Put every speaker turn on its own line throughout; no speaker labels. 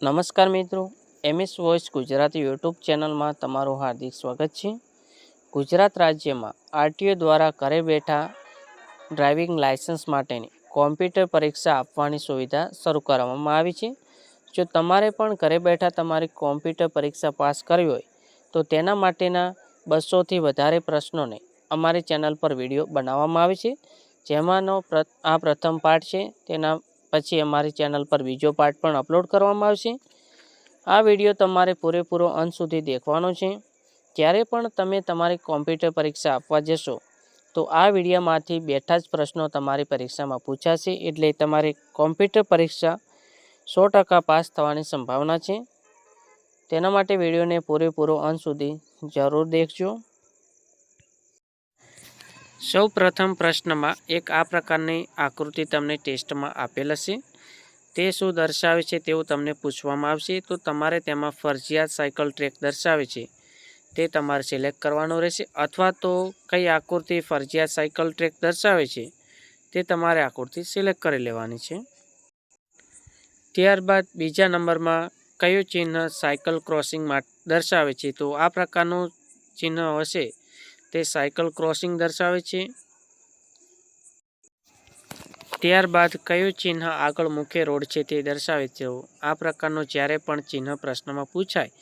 નમસ્કાર મિત્રો, MS voice Gujarati YouTube ચેનલમાં તમારું હાર્દિક સ્વાગત છે. ગુજરાત રાજ્યમાં આરટીઓ દ્વારા ઘરે બેઠા ડ્રાઇવિંગ લાયસન્સ માટેની કોમ્પ્યુટર પરીક્ષા આપવાની સુવિધા શરૂ કરવામાં આવી છે. જો તમારે પણ ઘરે બેઠા તમારી કોમ્પ્યુટર પરીક્ષા પાસ કરવી હોય તો તેના માટેના 200થી વધારે પ્રશ્નોને અમારી ચેનલ પર વિડીયો બનાવવામાં આવે છે. જેમાંનો આ પ્રથમ પાર્ટ છે. તેના પછી અમારી ચેનલ પર બીજો પાર્ટ પણ અપલોડ કરવામાં આવશે. આ વિડીયો તમારે પૂરેપૂરો અંત સુધી દેખવાનો છે. જ્યારે પણ તમે તમારી કોમ્પ્યુટર પરીક્ષા આપવા જશો તો આ વિડીયોમાંથી બેઠા જ પ્રશ્નો તમારી પરીક્ષામાં પૂછાશે, એટલે તમારી કોમ્પ્યુટર પરીક્ષા 100% પાસ થવાની સંભાવના છે. તેના માટે વિડીયોને પૂરેપૂરો અંત સુધી જરૂર દેખજો. સૌ પ્રથમ પ્રશ્નમાં એક આ પ્રકારની આકૃતિ તમને ટેસ્ટમાં આપેલ હશે. તે શું દર્શાવે છે તેવું તમને પૂછવામાં આવશે. તો તમારે તેમાં ફરજિયાત સાયકલ ટ્રેક દર્શાવે છે તે તમારે સિલેક્ટ કરવાનું રહેશે, અથવા તો કઈ આકૃતિ ફરજિયાત સાયકલ ટ્રેક દર્શાવે છે તે તમારે આકૃતિ સિલેક્ટ કરી લેવાની છે. ત્યારબાદ બીજા નંબરમાં કયું ચિહ્ન સાયકલ ક્રોસિંગ દર્શાવે છે. તો આ પ્રકારનું ચિહ્ન હશે તે સાયકલ ક્રોસિંગ દર્શાવે છે. ત્યારબાદ કયું ચિહ્ન આગળ મુખ્ય રોડ છે તે દર્શાવે છે. આ પ્રકારનું જ્યારે પણ ચિહ્ન પ્રશ્નમાં પૂછાય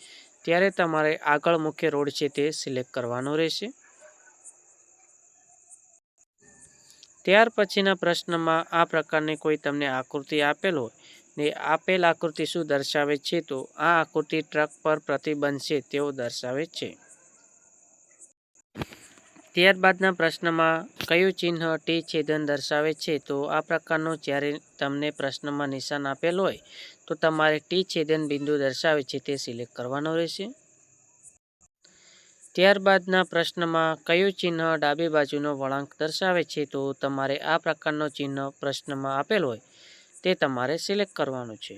ત્યારે તમારે આગળ મુખ્ય રોડ છે તે સિલેક્ટ કરવાનું રહેશે. ત્યાર પછીના પ્રશ્નમાં આ પ્રકારની કોઈ તમને આકૃતિ આપેલ હોય ને આપેલ આકૃતિ શું દર્શાવે છે. તો આ આકૃતિ ટ્રક પર પ્રતિબંધ છે તેવું દર્શાવે છે. ત્યારબાદના પ્રશ્નમાં કયું ચિહ્ન ટી છેદન દર્શાવે છે. તો આ પ્રકારનું જ્યારે તમને પ્રશ્નમાં નિશાન આપેલ હોય તો તમારે ટી છેદન બિંદુ દર્શાવે છે તે સિલેક્ટ કરવાનો રહેશે. ત્યારબાદના પ્રશ્નમાં કયું ચિહ્ન ડાબી બાજુનો વળાંક દર્શાવે છે. તો તમારે આ પ્રકારનો ચિહ્ન પ્રશ્નમાં આપેલ હોય તે તમારે સિલેક્ટ કરવાનું છે.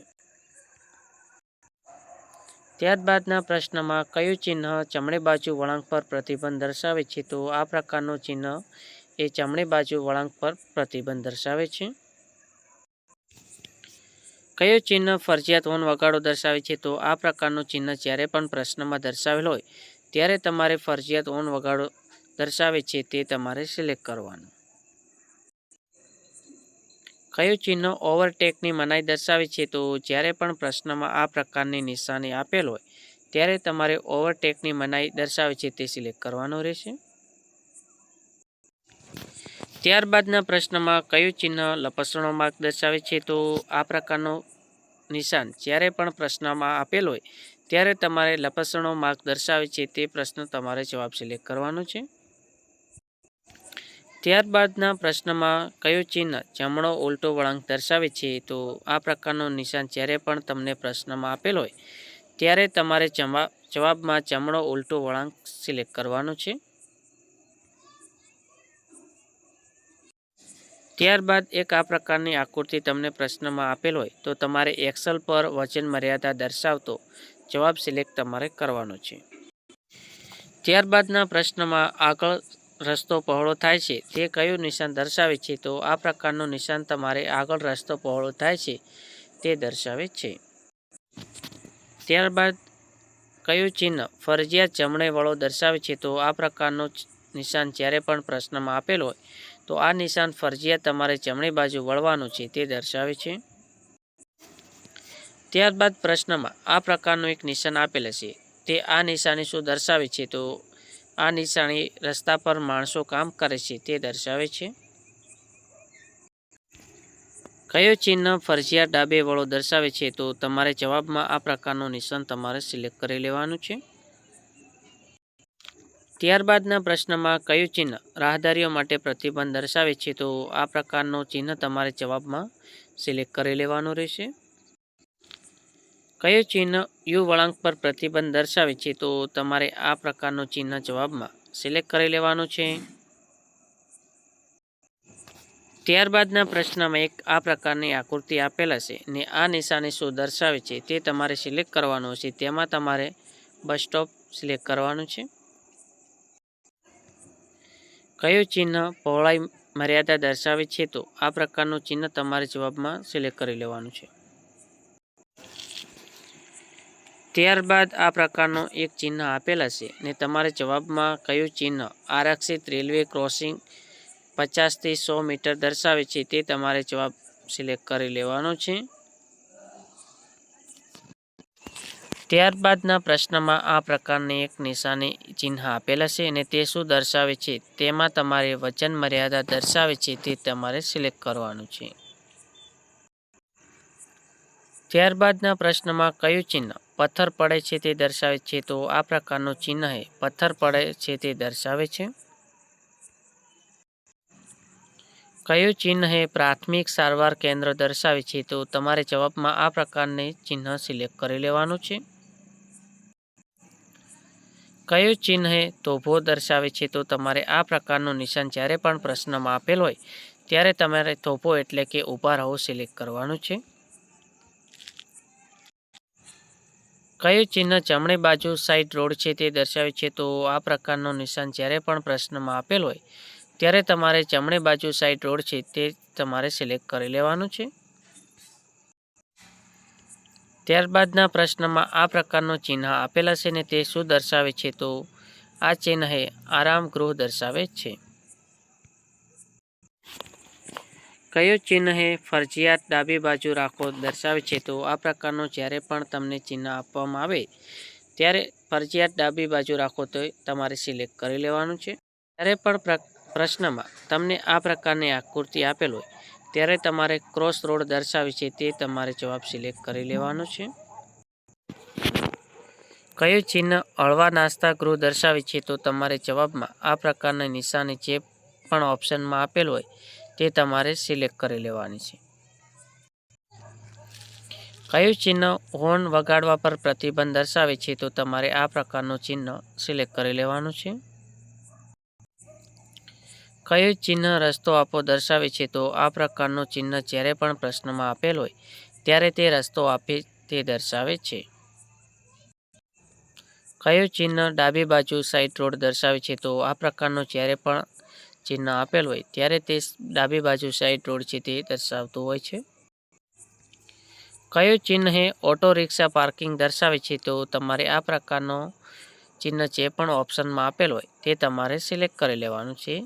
ત્યારબાદના પ્રશ્નમાં કયું ચિહ્ન જમણી બાજુ વળાંક પર પ્રતિબંધ દર્શાવે છે. તો આ પ્રકારનું ચિહ્ન એ જમણી બાજુ વળાંક પર પ્રતિબંધ દર્શાવે છે. કયું ચિહ્ન ફરજિયાત હોર્ન વગાડો દર્શાવે છે. તો આ પ્રકારનું ચિહ્ન જ્યારે પણ પ્રશ્નમાં દર્શાવેલ હોય ત્યારે તમારે ફરજિયાત હોર્ન વગાડો દર્શાવે છે તે તમારે સિલેક્ટ કરવાનું. કયું ચિહ્ન ઓવરટેકની મનાઈ દર્શાવે છે. તો જ્યારે પણ પ્રશ્નમાં આ પ્રકારની નિશાની આપેલ હોય ત્યારે તમારે ઓવરટેકની મનાઈ દર્શાવે છે તે સિલેક્ટ કરવાનું રહેશે. ત્યારબાદના પ્રશ્નમાં કયું ચિહ્ન લપસણો માર્ક દર્શાવે છે. તો આ પ્રકારનું નિશાન જ્યારે પણ પ્રશ્નમાં આપેલ હોય ત્યારે તમારે લપસણો માર્ક દર્શાવે છે તે પ્રશ્ન તમારે જવાબ સિલેક્ટ કરવાનો છે. ત્યારબાદના પ્રશ્નમાં કયું ચિહ્ન જમણો ઉલટો વળાંક દર્શાવે છે. તો આ પ્રકારનું નિશાન જ્યારે પણ તમને પ્રશ્નમાં આપેલ હોય ત્યારે તમારે જવાબમાં જમણો ઉલટો વળાંક સિલેક્ટ કરવાનો છે. ત્યારબાદ એક આ પ્રકારની આકૃતિ તમને પ્રશ્નમાં આપેલ હોય તો તમારે એક્સેલ પર વજન મર્યાદા દર્શાવતો જવાબ સિલેક્ટ તમારે કરવાનો છે. ત્યારબાદના પ્રશ્નમાં આગળ રસ્તો પહોળો થાય છે તે કયું નિશાન દર્શાવે છે. તો આ પ્રકારનું નિશાન તમારે આગળ રસ્તો પહોળો થાય છે તે દર્શાવે છે. ત્યારબાદ કયું ચિહ્ન ફરજિયાત જમણે વળો દર્શાવે છે. તો આ પ્રકારનું નિશાન જ્યારે પણ પ્રશ્નમાં આપેલ હોય તો આ નિશાન ફરજિયાત તમારે જમણી બાજુ વળવાનું છે તે દર્શાવે છે. ત્યારબાદ પ્રશ્નમાં આ પ્રકારનું એક નિશાન આપેલ હશે તે આ નિશાની શું દર્શાવે છે. તો આ નિશાની રસ્તા પર માણસો કામ કરે છે તે દર્શાવે છે. કયો ચિહ્ન ફરજિયાત ડાબે વળો દર્શાવે છે. તો તમારે જવાબમાં આ પ્રકારનું નિશાન તમારે સિલેક્ટ કરી લેવાનું છે. ત્યારબાદના પ્રશ્નમાં કયું ચિહ્ન રાહદારીઓ માટે પ્રતિબંધ દર્શાવે છે. તો આ પ્રકારનું ચિહ્ન તમારે જવાબમાં સિલેક્ટ કરી લેવાનું રહેશે. કયું ચિહ્ન યુ વળાંક પર પ્રતિબંધ દર્શાવે છે. તો તમારે આ પ્રકારનું ચિહ્ન જવાબમાં સિલેક્ટ કરી લેવાનું છે. ત્યારબાદના પ્રશ્નમાં એક આ પ્રકારની આકૃતિ આપેલ હશે ને આ નિશાની શું દર્શાવે છે તે તમારે સિલેક્ટ કરવાનું હશે. તેમાં તમારે બસ સ્ટોપ સિલેક્ટ કરવાનું છે. કયું ચિહ્ન પહોળાઈ મર્યાદા દર્શાવે છે. તો આ પ્રકારનું ચિહ્ન તમારે જવાબમાં સિલેક્ટ કરી લેવાનું છે. ત્યારબાદ આ પ્રકારનો એક ચિહ્ન આપેલ હશે ને તમારે જવાબમાં કયું ચિહ્ન આરક્ષિત રેલવે ક્રોસિંગ 50 થી 100 મીટર દર્શાવે છે તે તમારે જવાબ સિલેક્ટ કરી લેવાનો છે. ત્યારબાદના પ્રશ્નમાં આ પ્રકારની એક નિશાની ચિહ્ન આપેલ હશે અને તે શું દર્શાવે છે તેમાં તમારે વજન મર્યાદા દર્શાવે છે તે તમારે સિલેક્ટ કરવાનું છે. ત્યારબાદના પ્રશ્નમાં કયું ચિહ્ન પથ્થર પડે છે તે દર્શાવે છે તો આ પ્રકારનું ચિહ્ન હે પથ્થર પડે છે તે દર્શાવે છે. કયું ચિહ્ન હે પ્રાથમિક સારવાર કેન્દ્ર દર્શાવે છે તો તમારે જવાબમાં આ પ્રકારની ચિહ્ન સિલેક્ટ કરી લેવાનું છે. કયું ચિહ્ન હે તોફો દર્શાવે છે તો તમારે આ પ્રકારનું નિશાન જ્યારે પણ પ્રશ્નમાં આપેલ હોય ત્યારે તમારે તોફો એટલે કે ઊભા રહો સિલેક્ટ કરવાનું છે. કયું ચિહ્ન જમણી બાજુ સાઈડ રોડ છે તે દર્શાવે છે તો આ પ્રકારનું નિશાન જ્યારે પણ પ્રશ્નમાં આપેલ હોય ત્યારે તમારે જમણી બાજુ સાઈડ રોડ છે તે તમારે સિલેક્ટ કરી લેવાનું છે. ત્યારબાદના પ્રશ્નમાં આ પ્રકારનું ચિહ્ન આપેલ હશે ને તે શું દર્શાવે છે તો આ ચિહ્ન હે આરામ ગૃહ દર્શાવે છે. કયું ચિહ્ન હે ફરજિયાત ડાબી બાજુ રાખો દર્શાવે છે તો આ પ્રકારનું જ્યારે પણ તમને ચિહ્ન આપવામાં આવે ત્યારે ફરજિયાત ડાબી બાજુ રાખો તો તમારે સિલેક્ટ કરી લેવાનું છે. જ્યારે પણ પ્રશ્નમાં તમને આ પ્રકારની આકૃતિ આપેલ હોય ત્યારે તમારે ક્રોસ રોડ દર્શાવે છે તે તમારે જવાબ સિલેક્ટ કરી લેવાનો છે. કયું ચિહ્ન હળવા નાસ્તા ગૃહ દર્શાવે છે તો તમારે જવાબમાં આ પ્રકારની નિશાની જે પણ ઓપ્શનમાં આપેલ હોય તે તમારે સિલેક્ટ કરી લેવાની છે. કયું ચિહ્ન હોર્ન વગાડવા પર પ્રતિબંધ દર્શાવે છે તો તમારે આ પ્રકારનું ચિહ્ન સિલેક્ટ કરી લેવાનું છે. કયું ચિહ્ન રસ્તો આપો દર્શાવે છે તો આ પ્રકારનું ચિહ્ન જ્યારે પણ પ્રશ્નમાં આપેલ હોય ત્યારે તે રસ્તો આપે તે દર્શાવે છે. કયું ચિહ્ન ડાબી બાજુ સાઈડ રોડ દર્શાવે છે તો આ પ્રકારનું જ્યારે પણ ચિહ્ન આપેલ હોય ત્યારે તે ડાબી બાજુ સાઈડ રોડ છે તે દર્શાવતું હોય છે. કયું ચિહ્ન હે ઓટો રિક્ષા પાર્કિંગ દર્શાવે છે તો તમારે આ પ્રકારનો ચિહ્ન જે પણ ઓપ્શનમાં આપેલ હોય તે તમારે સિલેક્ટ કરી લેવાનું છે.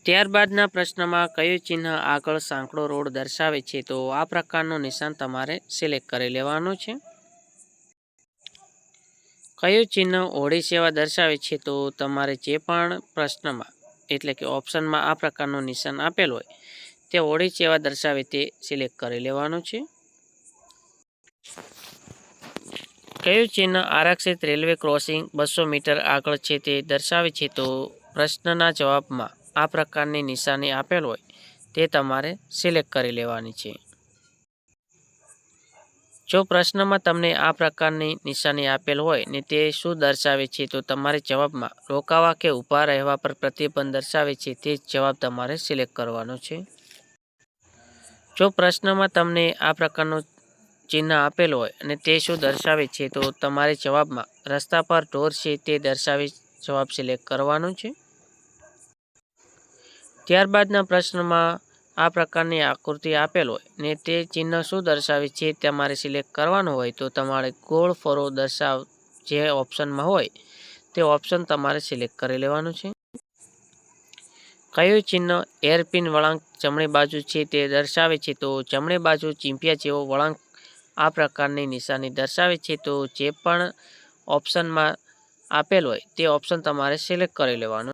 ત્યારબાદના પ્રશ્નમાં કયું ચિહ્ન આગળ સાંકડો રોડ દર્શાવે છે તો આ પ્રકારનું નિશાન તમારે સિલેક્ટ કરી લેવાનું છે. કયું ચિહ્ન હોડી સેવા દર્શાવે છે તો તમારે જે પણ પ્રશ્નમાં એટલે કે ઓપ્શનમાં આ પ્રકારનું નિશાન આપેલ હોય તે હોડી સેવા દર્શાવે તે સિલેક્ટ કરી લેવાનું છે. કયું ચિહ્ન આરક્ષિત રેલવે ક્રોસિંગ 200 મીટર આગળ છે તે દર્શાવે છે તો પ્રશ્નના જવાબમાં આ પ્રકારની નિશાની આપેલ હોય તે તમારે સિલેક્ટ કરી લેવાની છે. જો પ્રશ્નમાં તમને આ પ્રકારની નિશાની આપેલ હોય ને તે શું દર્શાવે છે તો તમારે જવાબમાં રોકાવા કે ઊભા રહેવા પર પ્રતિબંધ દર્શાવે છે તે જવાબ તમારે સિલેક્ટ કરવાનો છે. જો પ્રશ્નમાં તમને આ પ્રકારનું ચિહ્ન આપેલ હોય અને તે શું દર્શાવે છે તો તમારે જવાબમાં રસ્તા પર ઢોર છે તે દર્શાવી જવાબ સિલેક્ટ કરવાનો છે. ત્યારબાદના પ્રશ્નમાં આ પ્રકારની આકૃતિ આપેલ હોય ને તે ચિહ્ન શું દર્શાવે છે તમારે સિલેક્ટ કરવાનું હોય તો તમારે ગોળ ફરો દર્શાવ જે ઓપ્શનમાં હોય તે ઓપ્શન તમારે સિલેક્ટ કરી લેવાનું છે. કયું ચિહ્ન એરપિન વળાંક જમણી બાજુ છે તે દર્શાવે છે તો જમણી બાજુ ચીંપિયા જેવો વળાંક આ પ્રકારની નિશાની દર્શાવે છે તો જે પણ ઓપ્શનમાં આપેલ હોય તે ઓપ્શન તમારે સિલેક્ટ કરી લેવાનું.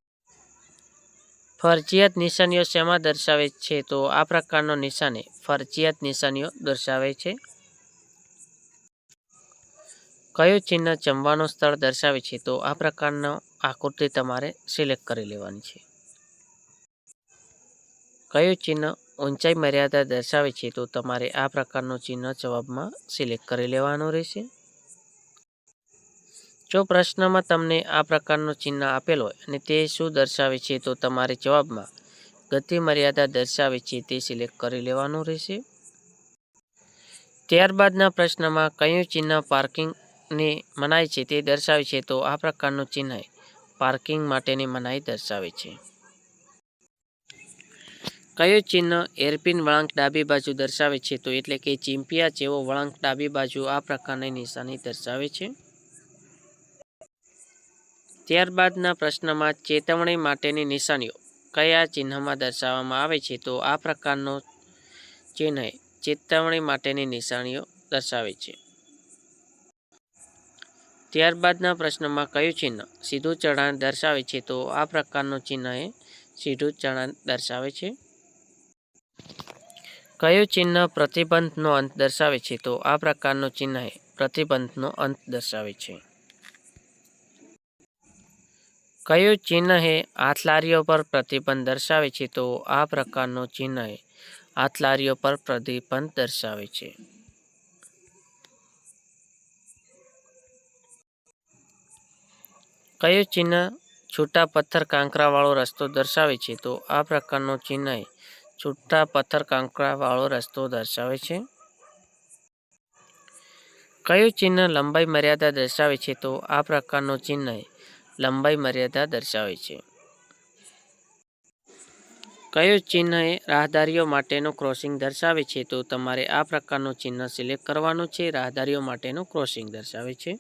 ફરજિયાત નિશાનીઓ શેમાં દર્શાવે છે તો આ પ્રકારનો નિશાની ફરજિયાત નિશાનીઓ દર્શાવે છે. કયું ચિહ્ન જમવાનું સ્થળ દર્શાવે છે તો આ પ્રકારનો આકૃતિ તમારે સિલેક્ટ કરી લેવાની છે. કયું ચિહ્ન ઊંચાઈ મર્યાદા દર્શાવે છે તો તમારે આ પ્રકારનું ચિહ્ન જવાબમાં સિલેક્ટ કરી લેવાનું રહેશે. જો પ્રશ્નમાં તમને આ પ્રકારનું ચિહ્ન આપેલ હોય અને તે શું દર્શાવે છે તો તમારે જવાબમાં ગતિ મર્યાદા દર્શાવે છે તે સિલેક્ટ કરી લેવાનું રહેશે. ત્યારબાદના પ્રશ્નમાં કયું ચિહ્ન પાર્કિંગની મનાઈ છે તે દર્શાવે છે તો આ પ્રકારનું ચિહ્ન પાર્કિંગ માટેની મનાઈ દર્શાવે છે. કયું ચિહ્ન એરપિન વળાંક ડાબી બાજુ દર્શાવે છે? તો એટલે કે ચીંપિયા જેવો વળાંક ડાબી બાજુ આ પ્રકારની નિશાની દર્શાવે છે. ત્યારબાદના પ્રશ્નમાં ચેતવણી માટેની નિશાનીઓ કયા ચિહ્નમાં દર્શાવવામાં આવે છે? તો આ પ્રકારનો ચિહ્ન ચેતવણી માટેની નિશાનીઓ દર્શાવે છે. ત્યારબાદના પ્રશ્નમાં કયું ચિહ્ન સીધું ચઢાણ દર્શાવે છે? તો આ પ્રકારનું ચિહ્ન સીધું ચઢાણ દર્શાવે છે. કયું ચિહ્ન પ્રતિબંધનો અંત દર્શાવે છે? તો આ પ્રકારનું ચિહ્ન પ્રતિબંધનો અંત દર્શાવે છે. કયું ચિહ્ન હાથલારીઓ પર પ્રતિબંધ દર્શાવે છે? તો આ પ્રકારનું ચિહ્ન હાથલારીઓ પર પ્રતિબંધ દર્શાવે છે. કયું ચિહ્ન છૂટા પથ્થર કાંકરાવાળો રસ્તો દર્શાવે છે? તો આ પ્રકારનું ચિહ્ન છૂટા પથ્થર કાંકરાવાળો રસ્તો દર્શાવે છે. કયું ચિહ્ન લંબાઈ મર્યાદા દર્શાવે છે? તો આ પ્રકારનું ચિહ્ન લંબાઈ મર્યાદા દર્શાવે છે. કયું ચિહ્ન રાહદારીઓ માટેનું ક્રોસિંગ દર્શાવે છે? તો તમારે આ પ્રકારનું ચિહ્ન સિલેક્ટ કરવાનું છે. રાહદારીઓ માટેનું ક્રોસિંગ દર્શાવે છે.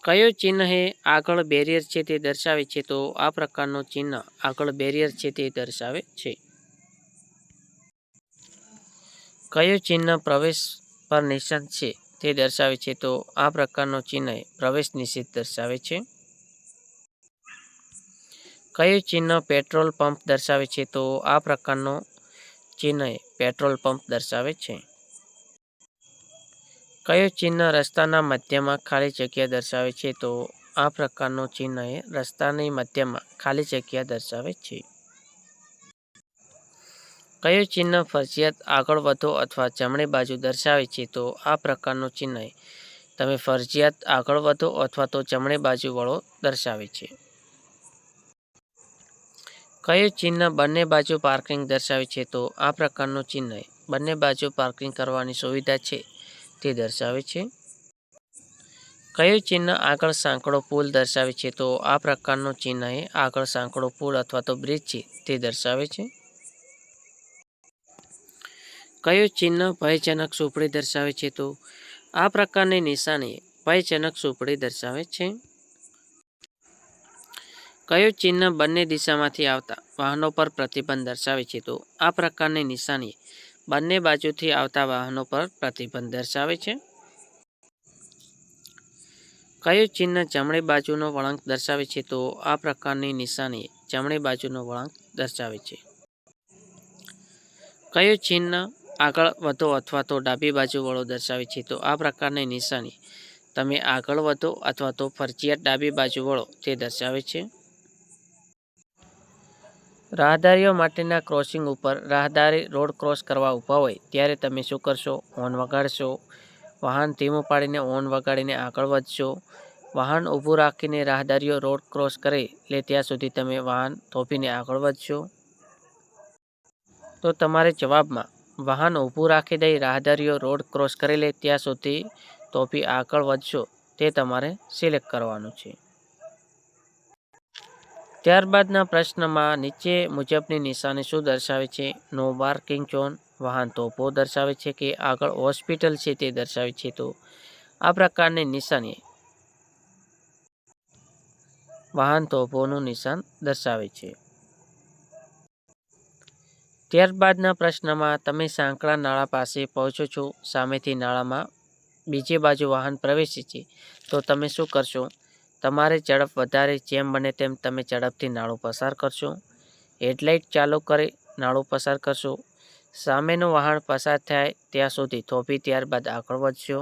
કયું ચિહ્ન આગળ બેરિયર છે તે દર્શાવે છે? તો આ પ્રકારનું ચિહ્ન આગળ બેરિયર છે તે દર્શાવે છે. કયું ચિહ્ન પ્રવેશ પર નિશાન છે તે દર્શાવે છે? તો આ પ્રકારનું ચિહ્ન પ્રવેશ નિષેધ દર્શાવે છે. કયું ચિહ્ન પેટ્રોલ પંપ દર્શાવે છે? તો આ પ્રકારનું ચિહ્ન પેટ્રોલ પંપ દર્શાવે છે. કયું ચિહ્ન રસ્તાના મધ્યમાં ખાલી જગ્યા દર્શાવે છે? તો આ પ્રકારનું ચિહ્ન રસ્તાની મધ્યમાં ખાલી જગ્યા દર્શાવે છે. કયું ચિહ્ન ફરજિયાત આગળ વધો અથવા જમણી બાજુ દર્શાવે છે? તો આ પ્રકારનું ચિહ્ન તમે ફરજિયાત આગળ વધો અથવા તો જમણી બાજુ વળો દર્શાવે છે. કયું ચિહ્ન બંને બાજુ પાર્કિંગ દર્શાવે છે? તો આ પ્રકારનું ચિહ્ન બંને બાજુ પાર્કિંગ કરવાની સુવિધા છે તે દર્શાવે છે. કયું ચિહ્ન આગળ સાંકડો પુલ દર્શાવે છે? તો આ પ્રકારનું ચિહ્ન આગળ સાંકડો પુલ અથવા તો બ્રિજ છે તે દર્શાવે છે. કયું ચિહ્ન ભયજનક ઝૂંપડી દર્શાવે છે? તો આ પ્રકારની નિશાની ભયજનક ઝૂંપડી દર્શાવે છે. કયું ચિહ્ન બંને દિશામાંથી આવતા વાહનો પર પ્રતિબંધ દર્શાવે છે? તો આ પ્રકારની નિશાની બંને બાજુથી આવતા વાહનો પર પ્રતિબંધ દર્શાવે છે. કયું ચિહ્ન જમણી બાજુનો વળાંક દર્શાવે છે? તો આ પ્રકારની નિશાની જમણી બાજુનો વળાંક દર્શાવે છે. કયું ચિહ્ન આગળ વધો અથવા તો ડાબી બાજુ વળો દર્શાવે છે? તો આ પ્રકારની નિશાની તમે આગળ વધો અથવા તો ફરજિયાત ડાબી બાજુ વળો તે દર્શાવે છે. રાહદારીઓ માટેના ક્રોસિંગ ઉપર રાહદારી રોડ ક્રોસ કરવા ઊભા હોય ત્યારે તમે શું કરશો? હોર્ન વગાડશો, વાહન ધીમું પાડીને હોર્ન વગાડીને આગળ વધશો, વાહન ઊભું રાખીને રાહદારીઓ રોડ ક્રોસ કરે એટલે ત્યાં સુધી તમે વાહન થોભીને આગળ વધશો. તો તમારે જવાબમાં વાહન ઊભું રાખી દઈ રાહદારીઓ રોડ ક્રોસ કરી લે ત્યાં સુધી થોભી આગળ વધશો તે તમારે સિલેક્ટ કરવાનું છે. ત્યારબાદના પ્રશ્નમાં નીચે મુજબની નિશાની શું દર્શાવે છે? નો પાર્કિંગ ઝોન, વાહન તોપો દર્શાવે છે કે આગળ હોસ્પિટલ છે તે દર્શાવે છે? તો આ પ્રકારની નિશાની વાહન તોપોનું નિશાન દર્શાવે છે. ત્યારબાદના પ્રશ્નમાં તમે સાંકડા નાળા પાસે પહોંચો છો, સામેથી નાળામાં બીજી બાજુ વાહન પ્રવેશે છે તો તમે શું કરશો? તમારે ઝડપ વધારે જેમ બને તેમ તમે ઝડપથી નાળું પસાર કરશો, હેડલાઇટ ચાલુ કરી નાળું પસાર કરશો, સામેનું વાહન પસાર થાય ત્યાં સુધી થોભી ત્યારબાદ આગળ વધશો.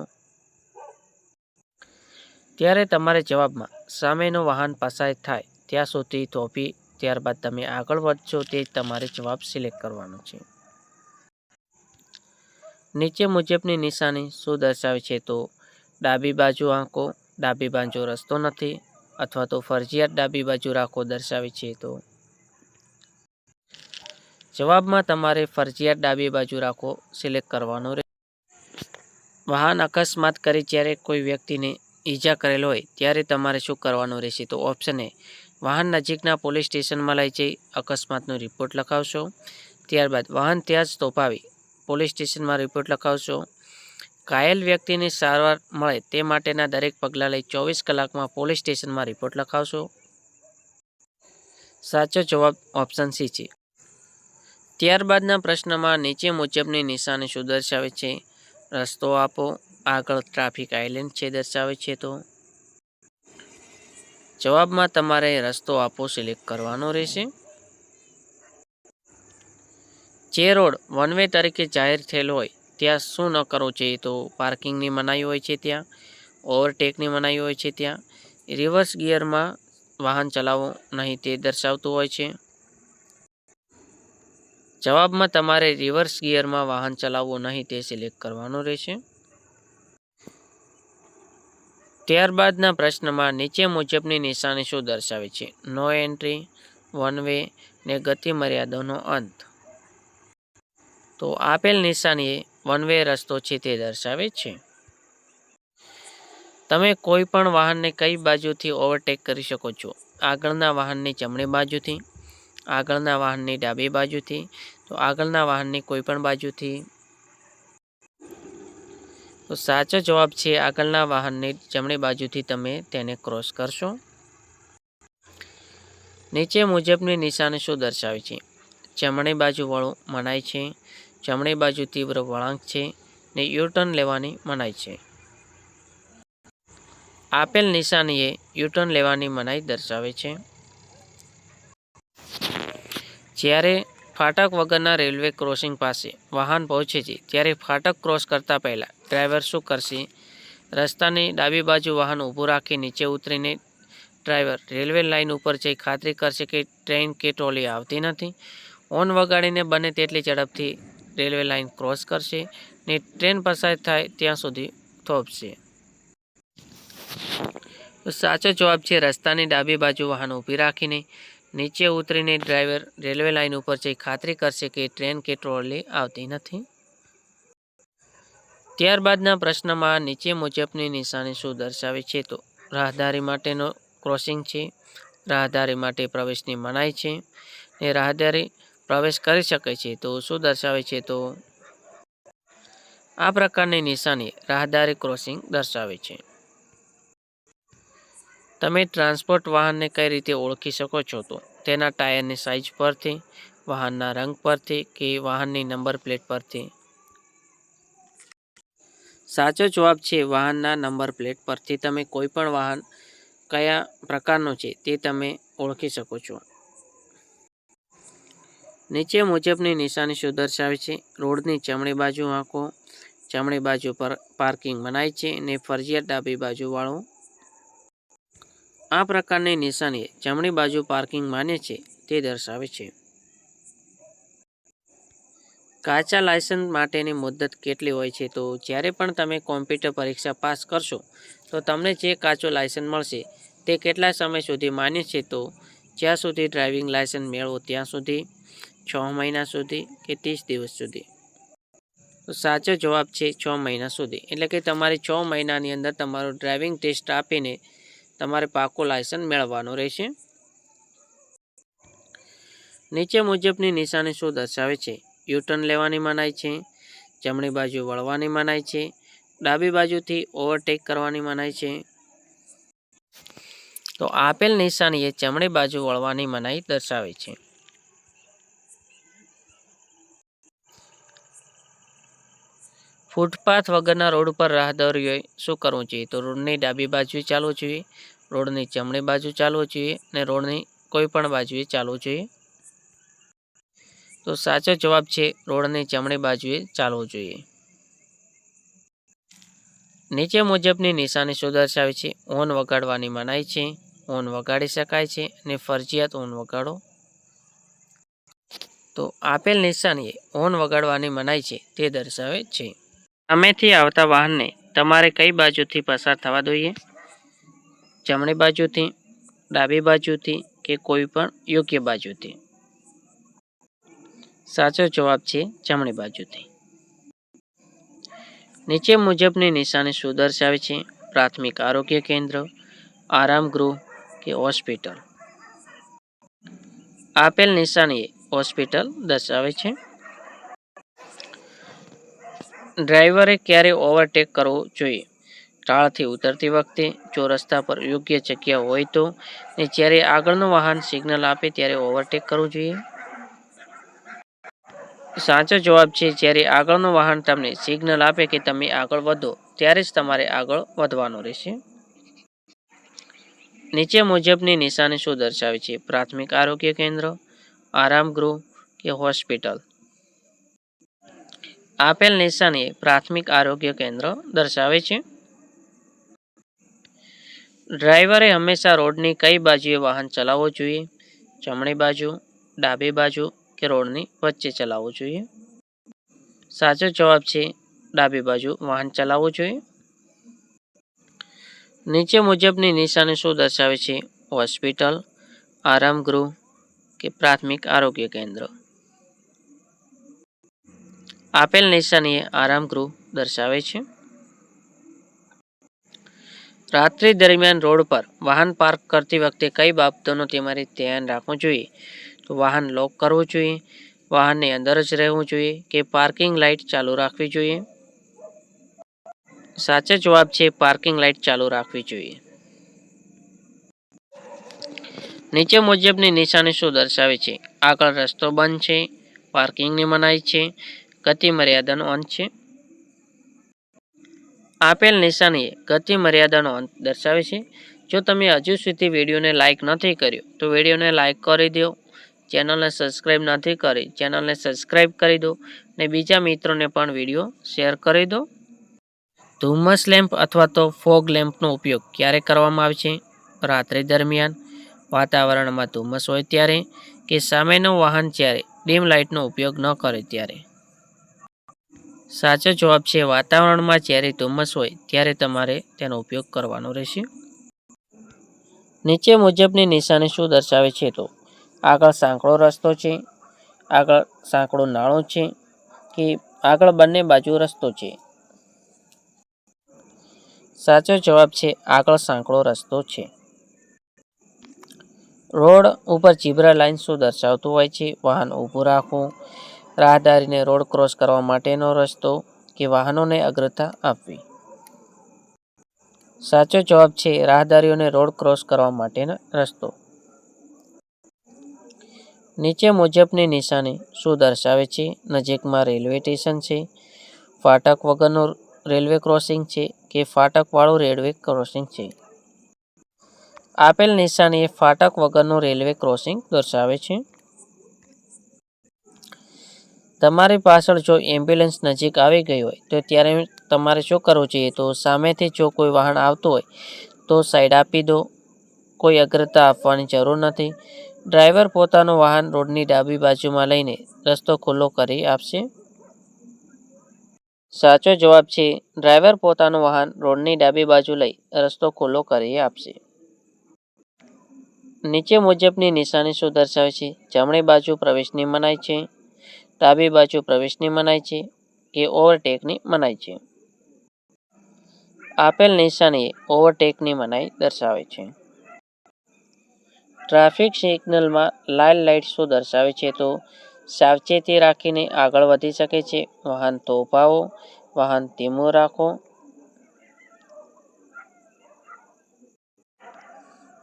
ત્યારે તમારે જવાબમાં સામેનું વાહન પસાર થાય ત્યાં સુધી થોભી ત્યારબાદ તમે આગળ વધશો તે તમારે જવાબ સિલેક્ટ કરવાનો છે. નીચે મુજબની નિશાની શું દર્શાવે છે? તો ડાબી બાજુ આંકો, ડાબી બાજુ રસ્તો નથી અથવા તો ફરજિયાત ડાબી બાજુ રાખો દર્શાવે છે? તો જવાબમાં તમારે ફરજિયાત ડાબી બાજુ રાખો સિલેક્ટ કરવાનો રહેશે. વાહન અકસ્માત કરી જ્યારે કોઈ વ્યક્તિને ઈજા કરેલ હોય ત્યારે તમારે શું કરવાનું રહેશે? તો ઓપ્શન એ વાહન નજીકના પોલીસ સ્ટેશનમાં લઈ જઈ અકસ્માતનો રિપોર્ટ લખાવશો. ત્યારબાદ વાહન ત્યાં જ તોપાવી પોલીસ સ્ટેશનમાં રિપોર્ટ લખાવશો. ઘાયલ વ્યક્તિની સારવાર મળે તે માટેના દરેક પગલાં લઈ 24 કલાકમાં પોલીસ સ્ટેશનમાં રિપોર્ટ લખાવશો. સાચો જવાબ ઓપ્શન સી છે. ત્યારબાદના પ્રશ્નમાં નીચે મુજબની નિશાની શું દર્શાવે છે? રસ્તો આપો, આગળ ટ્રાફિક આઇલેન્ડ છે દર્શાવે છે. તો જવાબમાં તમારે રસ્તો આપો સિલેક્ટ કરવાનો રહેશે. જે રોડ વન વે તરીકે જાહેર થયેલ હોય ત્યાં શું ન કરવું જોઈએ? તો પાર્કિંગની મનાઈ હોય છે ત્યાં, ઓવરટેકની મનાઈ હોય છે ત્યાં, રિવર્સ ગિયરમાં વાહન ચલાવવું નહીં તે દર્શાવતું હોય છે. જવાબમાં તમારે રિવર્સ ગિયરમાં વાહન ચલાવવું નહીં તે સિલેક્ટ કરવાનું રહેશે. ત્યારબાદના પ્રશ્નમાં નીચે મુજબની નિશાની શું દર્શાવે છે? નો એન્ટ્રી, વન વે ને ગતિ મર્યાદાનો અંત. તો આપેલ નિશાની એ વન વે રસ્તો છે તે દર્શાવે છે. તમે કોઈ પણ વાહનને કઈ બાજુથી ઓવરટેક કરી શકો છો? આગળના વાહનની જમણી બાજુથી, આગળના વાહનની ડાબી બાજુથી, તો આગળના વાહનની કોઈ પણ બાજુથી. તો સાચો જવાબ છે આગળના વાહનની જમણી બાજુથી તમે તેને ક્રોસ કરશો. નીચે મુજબની નિશાની શું દર્શાવે છે? જમણી બાજુ વળવું મનાય છે, જમણી બાજુ તીવ્ર વળાંક છે ને યુટર્ન લેવાની મનાઈ છે. આપેલ નિશાની એ યુટર્ન લેવાની મનાઈ દર્શાવે છે. જ્યારે ફાટક વગરના રેલવે ક્રોસિંગ પાસે વાહન પહોંચે છે ત્યારે ફાટક ક્રોસ કરતા પહેલાં ડ્રાઈવર શું કરશે? રસ્તાની ડાબી બાજુ વાહન ઊભું રાખી નીચે ઉતરીને ડ્રાઈવર રેલવે લાઇન ઉપર જઈ ખાતરી કરશે કે ટ્રેન કે ટ્રોલી આવતી નથી. હોર્ન વગાડીને બને તેટલી ઝડપથી રેલવે લાઇન ક્રોસ કરશે ને ટ્રેન પસાર થાય ત્યાં સુધી થોભશે. તો સાચો જવાબ છે રસ્તાની ડાબી બાજુ વાહન ઊભી રાખીને નીચે ઉતરીને ડ્રાઈવર રેલવે લાઇન ઉપર જઈ ખાતરી કરશે કે ટ્રેન કે ટ્રોલી આવતી નથી. ત્યારબાદના પ્રશ્નમાં નીચે મુજબની નિશાની શું દર્શાવે છે? તો રાહદારી માટેનો ક્રોસિંગ છે, રાહદારી માટે પ્રવેશની મનાઈ છે ને રાહદારી પ્રવેશ કરી શકે છે. તો શું દર્શાવે છે? તો આ પ્રકારની નિશાની રાહદારી ક્રોસિંગ દર્શાવે છે. તમે ટ્રાન્સપોર્ટ વાહનને કઈ રીતે ઓળખી શકો છો? તો તેના ટાયરની સાઇઝ પરથી, વાહનના રંગ પરથી કે વાહનની નંબર પ્લેટ પરથી. સાચો જવાબ છે વાહનના નંબર પ્લેટ પરથી તમે કોઈ પણ વાહન કયા પ્રકારનું છે તે તમે ઓળખી શકો છો. નીચે મુજબની નિશાની શું દર્શાવે છે? રોડની જમણી બાજુ આંખો, જમણી બાજુ પર પાર્કિંગ મનાય છે ને ફરજિયાત ડાબી બાજુ વાળો. આ પ્રકારની નિશાની જમણી બાજુ પાર્કિંગ માન્ય છે તે દર્શાવે છે. કાચા લાયસન્સ માટેની મુદત કેટલી હોય છે? તો જ્યારે પણ તમે કોમ્પ્યુટર પરીક્ષા પાસ કરશો તો તમને જે કાચો લાયસન્સ મળશે તે કેટલા સમય સુધી માન્ય છે? તો જ્યાં સુધી ડ્રાઇવિંગ લાયસન્સ મેળવો ત્યાં સુધી, 6 મહિના સુધી કે 30 દિવસ સુધી. તો સાચો જવાબ છે 6 મહિના સુધી. એટલે કે તમારે 6 મહિનાની અંદર તમારું ડ્રાઇવિંગ ટેસ્ટ આપીને તમારે પાકું લાયસન્સ મેળવવાનું રહેશે. નીચે મુજબની નિશાની શું દર્શાવે છે? યુટર્ન લેવાની મનાઈ છે, જમણી બાજુ વળવાની મનાઈ છે, ડાબી બાજુથી ઓવરટેક કરવાની મનાઈ છે. તો આપેલ નિશાની એ જમણી બાજુ વળવાની મનાઈ દર્શાવે છે. ફૂટપાથ વગરના રોડ પર રાહદારીઓએ શું કરવું જોઈએ? તો રોડની ડાબી બાજુએ ચાલવું જોઈએ, રોડની જમણી બાજુ ચાલવું જોઈએ અને રોડની કોઈ પણ બાજુએ ચાલવું જોઈએ. તો સાચો જવાબ છે રોડની જમણી બાજુએ ચાલવું જોઈએ. નીચે મુજબની નિશાની શું દર્શાવે છે? હોર્ન વગાડવાની મનાઈ છે, હોર્ન વગાડી શકાય છે અને ફરજિયાત હોર્ન વગાડો. તો આપેલ નિશાની હોર્ન વગાડવાની મનાઈ છે તે દર્શાવે છે. સામેથી આવતા વાહનને તમારે કઈ બાજુથી પસાર થવા જોઈએ? જમણી બાજુથી, ડાબી બાજુથી કે કોઈ પણ યોગ્ય બાજુથી. સાચો જવાબ છે જમણી બાજુથી. નીચે મુજબની નિશાની શું દર્શાવે છે? પ્રાથમિક આરોગ્ય કેન્દ્ર, આરામ ગૃહ કે હોસ્પિટલ. આપેલ નિશાની હોસ્પિટલ દર્શાવે છે. ડ્રાઈવરે ક્યારે ઓવરટેક કરવો જોઈએ? ઢાળથી ઉતરતી વખતે, જો રસ્તા પર યોગ્ય જગ્યા હોય તો, ને જ્યારે આગળનું વાહન સિગ્નલ આપે ત્યારે ઓવરટેક કરવું જોઈએ. સાચો જવાબ છે જ્યારે આગળનું વાહન તમને સિગ્નલ આપે કે તમે આગળ વધો ત્યારે જ તમારે આગળ વધવાનું રહેશે. નીચે મુજબની નિશાની શું દર્શાવે છે? પ્રાથમિક આરોગ્ય કેન્દ્ર, આરામગૃહ કે હોસ્પિટલ? આપેલ નિશાની પ્રાથમિક આરોગ્ય કેન્દ્ર દર્શાવે છે. ડ્રાઈવરે હંમેશા રોડની કઈ બાજુએ વાહન ચલાવવું જોઈએ? જમણી બાજુ, ડાબી બાજુ કે રોડની વચ્ચે ચલાવવું જોઈએ? સાચો જવાબ છે ડાબી બાજુ વાહન ચલાવવું જોઈએ. નીચે મુજબની નિશાની શું દર્શાવે છે? હોસ્પિટલ, આરામગૃહ કે પ્રાથમિક આરોગ્ય કેન્દ્ર? આપેલ નિશાની આરામગૃહ દર્શાવે છે. રાત્રિ દરમિયાન રોડ પર વાહન પાર્ક કરતી વખતે કઈ બાબતોનું તમારે ધ્યાન રાખવું જોઈએ? તો વાહન લોક કરવું જોઈએ, વાહનની અંદર જ રહેવું જોઈએ કે પાર્કિંગ લાઇટ ચાલુ રાખવી જોઈએ? સાચો જવાબ છે પાર્કિંગ લાઇટ ચાલુ રાખવી જોઈએ. નીચે મુજબની નિશાની શું દર્શાવે છે? આગળ રસ્તો બંધ છે, પાર્કિંગની મનાઈ છે, ગતિ મર્યાદાનો અંત છે? આપેલ નિશાની ગતિ મર્યાદાનો અંત દર્શાવે છે. જો તમે હજુ સુધી વિડીયોને લાઇક નથી કર્યો તો વિડીયોને લાઇક કરી દો. ચેનલને સબસ્ક્રાઈબ નથી કરી, ચેનલને સબસ્ક્રાઈબ કરી દો અને બીજા મિત્રોને પણ વિડીયો શેર કરી દો. ધુમ્મસ લેમ્પ અથવા તો ફોગ લેમ્પનો ઉપયોગ ક્યારે કરવામાં આવે છે? રાત્રિ દરમિયાન, વાતાવરણમાં ધુમ્મસ હોય ત્યારે કે સામેનું વાહન જ્યારે ડીમ લાઇટનો ઉપયોગ ન કરે ત્યારે? સાચો જવાબ છે વાતાવરણમાં જ્યારે ધુમ્મસ હોય ત્યારે તમારે તેનો ઉપયોગ કરવાનો રહેશે. નીચે મુજબની નિશાની શું દર્શાવે છે? તો આગળ સાંકડો રસ્તો છે, આગળ સાંકડો નાળું છે કે આગળ બંને બાજુ રસ્તો છે? સાચો જવાબ છે આગળ સાંકડો રસ્તો છે. રોડ ઉપર ઝીબ્રા લાઇન શું દર્શાવતું હોય છે? વાહન ઊભું રાખવું, રાહદારીને રોડ ક્રોસ કરવા માટેનો રસ્તો કે વાહનોને અગ્રતા આપવી? સાચો જવાબ છે રાહદારીઓને રોડ ક્રોસ કરવા માટેનો રસ્તો. નીચે મુજબની નિશાની શું દર્શાવે છે? નજીકમાં રેલવે સ્ટેશન છે, ફાટક વગરનું રેલવે ક્રોસિંગ છે કે ફાટકવાળું રેલવે ક્રોસિંગ છે? આપેલ નિશાની એ ફાટક વગરનું રેલવે ક્રોસિંગ દર્શાવે છે. તમારી પાછળ જો એમ્બ્યુલન્સ નજીક આવી ગઈ હોય તો ત્યારે તમારે શું કરવું જોઈએ? તો સામેથી જો કોઈ વાહન આવતું હોય તો સાઈડ આપી દો, કોઈ અગ્રતા આપવાની જરૂર નથી. ડ્રાઈવર પોતાનું વાહન રોડની ડાબી બાજુમાં લઈને રસ્તો ખુલ્લો કરી આપશે? સાચો જવાબ છે ડ્રાઈવર પોતાનું વાહન રોડની ડાબી બાજુ લઈ રસ્તો ખુલ્લો કરી આપશે. નીચે મુજબની નિશાની શું દર્શાવે છે? જમણી બાજુ પ્રવેશની મનાઈ છે, ડાબી બાજુ પ્રવેશની મનાઈ છે કે ઓવરટેકની મનાઈ છે? આપેલ નિશાની ઓવરટેકની મનાઈ દર્શાવે છે. ટ્રાફિક સિગ્નલમાં લાલ લાઇટ શું દર્શાવે છે? તો સાવચેતી રાખીને આગળ વધી શકે છે, વાહન થોભાવો, વાહન ધીમું રાખો.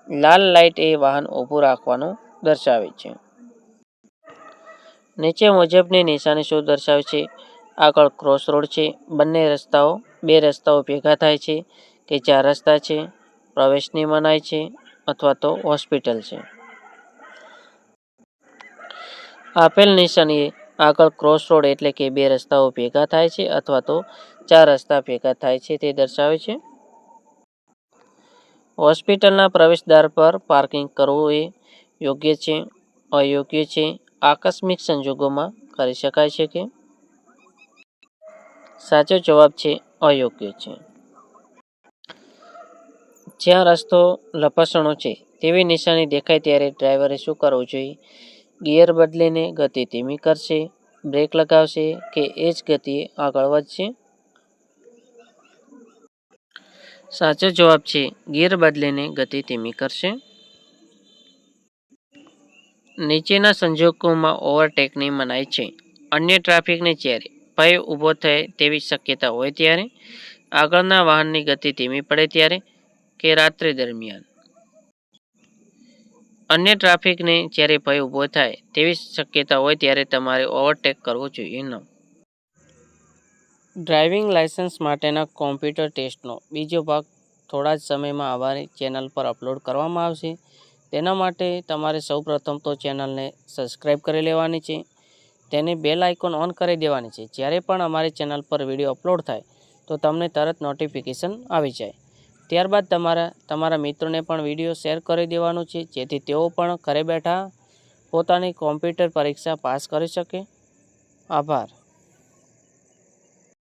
લાલ લાઇટ એ વાહન ઊભું રાખવાનું દર્શાવે છે. નીચે મુજબની નિશાની શું દર્શાવે છે? આગળ ક્રોસ રોડ છે, બે રસ્તાઓ ભેગા થાય છે કે 4 રસ્તા છે, પ્રવેશની મનાઈ છે અથવા તો હોસ્પિટલ છે? આપેલ નિશાની આગળ ક્રોસ રોડ એટલે કે 2 રસ્તાઓ ભેગા થાય છે અથવા તો 4 રસ્તા ભેગા થાય છે તે દર્શાવે છે. હોસ્પિટલના પ્રવેશદ્વાર પર પાર્કિંગ કરવું એ યોગ્ય છે, અયોગ્ય છે, આકસ્મિક સંજોગોમાં કરી શકાય છે કે? સાચો જવાબ છે અયોગ્ય છે. જ્યાં રસ્તો લપસણો છે તેવી નિશાની દેખાય ત્યારે ડ્રાઈવરે શું કરવું જોઈએ? ગિયર બદલીને ગતિ ધીમી કરશે, બ્રેક લગાવશે કે એ જ ગતિએ આગળ વધશે? સાચો જવાબ છે ગિયર બદલીને ગતિ ધીમી કરશે. નીચેના સંજોગોમાં ઓવરટેકની મનાઈ છે. અન્ય ટ્રાફિકને જ્યારે ભય ઊભો થાય તેવી શક્યતા હોય ત્યારે, આગળના વાહનની ગતિ ધીમી પડે ત્યારે, કે રાત્રિ દરમિયાન. અન્ય ટ્રાફિકને જ્યારે ભય ઊભો થાય તેવી શક્યતા હોય ત્યારે તમારે ઓવરટેક કરવો જોઈએ ન. ડ્રાઇવિંગ લાયસન્સ માટેના કોમ્પ્યુટર ટેસ્ટનો બીજો ભાગ થોડા જ સમયમાં અમારી ચેનલ પર અપલોડ કરવામાં આવશે. તેના માટે તમારે સૌપ્રથમ તો ચેનલને સબસ્ક્રાઈબ કરી લેવાની છે. તેની બેલ આઇકોન ઓન કરી દેવાની છે. જ્યારે પણ અમારી ચેનલ પર વિડીયો અપલોડ થાય તો તમને તરત નોટિફિકેશન આવી જાય. ત્યારબાદ તમારા મિત્રોને પણ વિડીયો શેર કરી દેવાનું છે, જેથી તેઓ પણ ઘરે બેઠા પોતાની કોમ્પ્યુટર પરીક્ષા પાસ કરી શકે. આભાર.